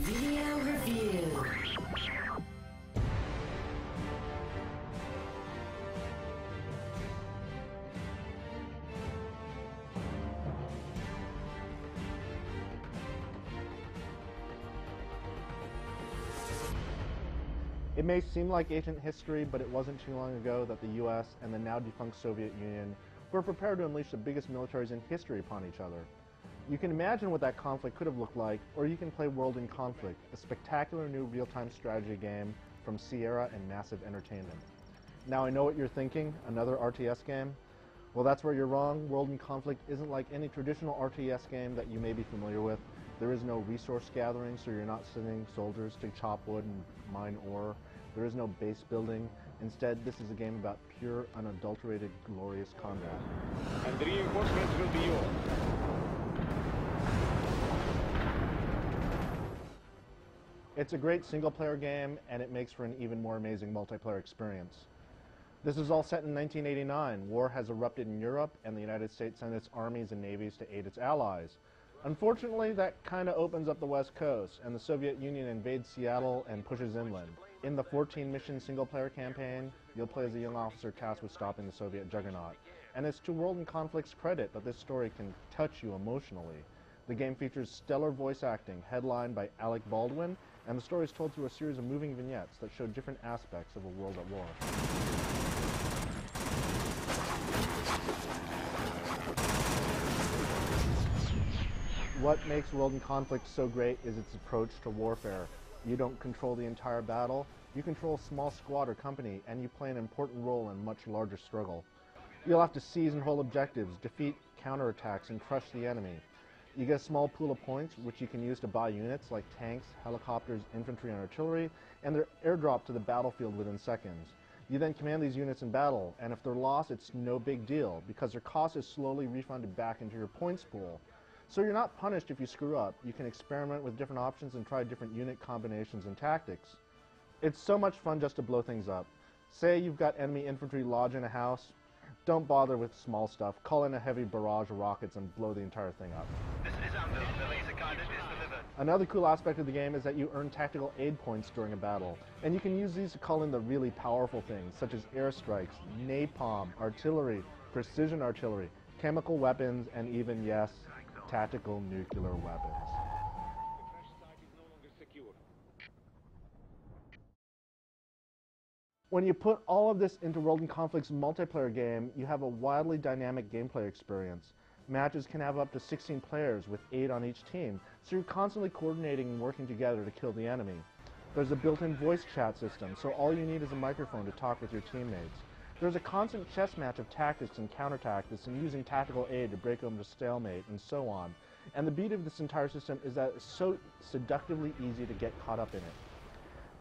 Video review. It may seem like ancient history, but it wasn't too long ago that the US and the now defunct Soviet Union were prepared to unleash the biggest militaries in history upon each other. You can imagine what that conflict could have looked like, or you can play World in Conflict, a spectacular new real-time strategy game from Sierra and Massive Entertainment. Now I know what you're thinking, another RTS game? Well, that's where you're wrong. World in Conflict isn't like any traditional RTS game that you may be familiar with. There is no resource gathering, so you're not sending soldiers to chop wood and mine ore. There is no base building. Instead, this is a game about pure, unadulterated, glorious combat. And reinforcements will be yours. It's a great single-player game, and it makes for an even more amazing multiplayer experience. This is all set in 1989. War has erupted in Europe, and the United States sent its armies and navies to aid its allies. Unfortunately, that kind of opens up the West Coast, and the Soviet Union invades Seattle and pushes inland. In the 14-mission single-player campaign, you'll play as a young officer tasked with stopping the Soviet juggernaut. And it's to World in Conflict's credit that this story can touch you emotionally. The game features stellar voice acting, headlined by Alec Baldwin, and the story is told through a series of moving vignettes that show different aspects of a world at war. What makes World in Conflict so great is its approach to warfare. You don't control the entire battle, you control a small squad or company, and you play an important role in a much larger struggle. You'll have to seize and hold objectives, defeat counterattacks, and crush the enemy. You get a small pool of points, which you can use to buy units like tanks, helicopters, infantry, and artillery, and they're airdropped to the battlefield within seconds. You then command these units in battle, and if they're lost, it's no big deal, because their cost is slowly refunded back into your points pool. So you're not punished if you screw up. You can experiment with different options and try different unit combinations and tactics. It's so much fun just to blow things up. Say you've got enemy infantry lodged in a house. Don't bother with small stuff. Call in a heavy barrage of rockets and blow the entire thing up. This is Under. The laser guidance is delivered. Another cool aspect of the game is that you earn tactical aid points during a battle, and you can use these to call in the really powerful things, such as airstrikes, napalm, artillery, precision artillery, chemical weapons, and even, yes, tactical nuclear weapons. The crash site is no longer secure. When you put all of this into World in Conflict's multiplayer game, you have a wildly dynamic gameplay experience. Matches can have up to 16 players with 8 on each team, so you're constantly coordinating and working together to kill the enemy. There's a built-in voice chat system, so all you need is a microphone to talk with your teammates. There's a constant chess match of tactics and counter-tactics and using tactical aid to break them to stalemate and so on. And the beauty of this entire system is that it's so seductively easy to get caught up in it.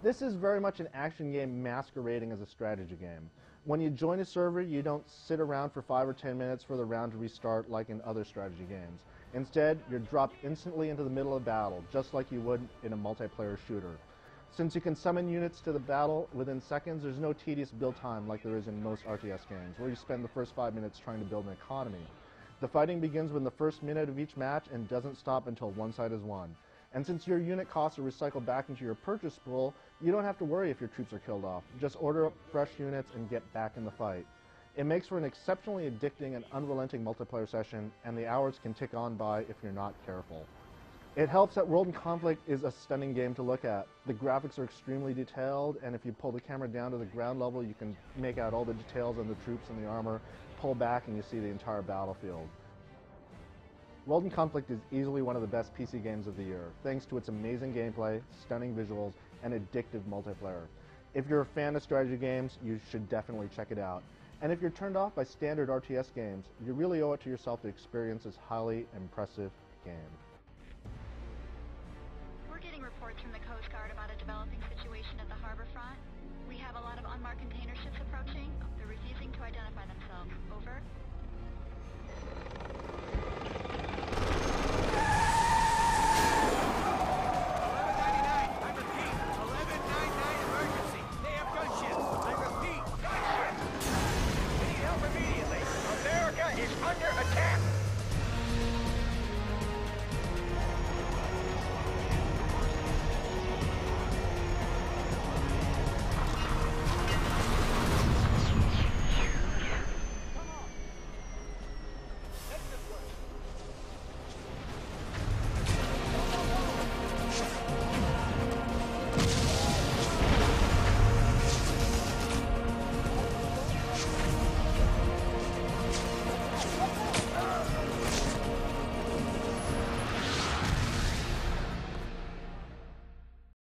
This is very much an action game masquerading as a strategy game. When you join a server, you don't sit around for 5 or 10 minutes for the round to restart like in other strategy games. Instead, you're dropped instantly into the middle of battle, just like you would in a multiplayer shooter. Since you can summon units to the battle within seconds, there's no tedious build time like there is in most RTS games, where you spend the first 5 minutes trying to build an economy. The fighting begins within the first minute of each match and doesn't stop until one side is won. And since your unit costs are recycled back into your purchase pool, you don't have to worry if your troops are killed off. Just order up fresh units and get back in the fight. It makes for an exceptionally addicting and unrelenting multiplayer session, and the hours can tick on by if you're not careful. It helps that World in Conflict is a stunning game to look at. The graphics are extremely detailed, and if you pull the camera down to the ground level, you can make out all the details on the troops and the armor. Pull back and you see the entire battlefield. World in Conflict is easily one of the best PC games of the year, thanks to its amazing gameplay, stunning visuals, and addictive multiplayer. If you're a fan of strategy games, you should definitely check it out. And if you're turned off by standard RTS games, you really owe it to yourself to experience this highly impressive game. We're getting reports from the Coast Guard about a developing situation at the harbor front. We have a lot of unmarked container ships approaching. They're refusing to identify themselves. Over.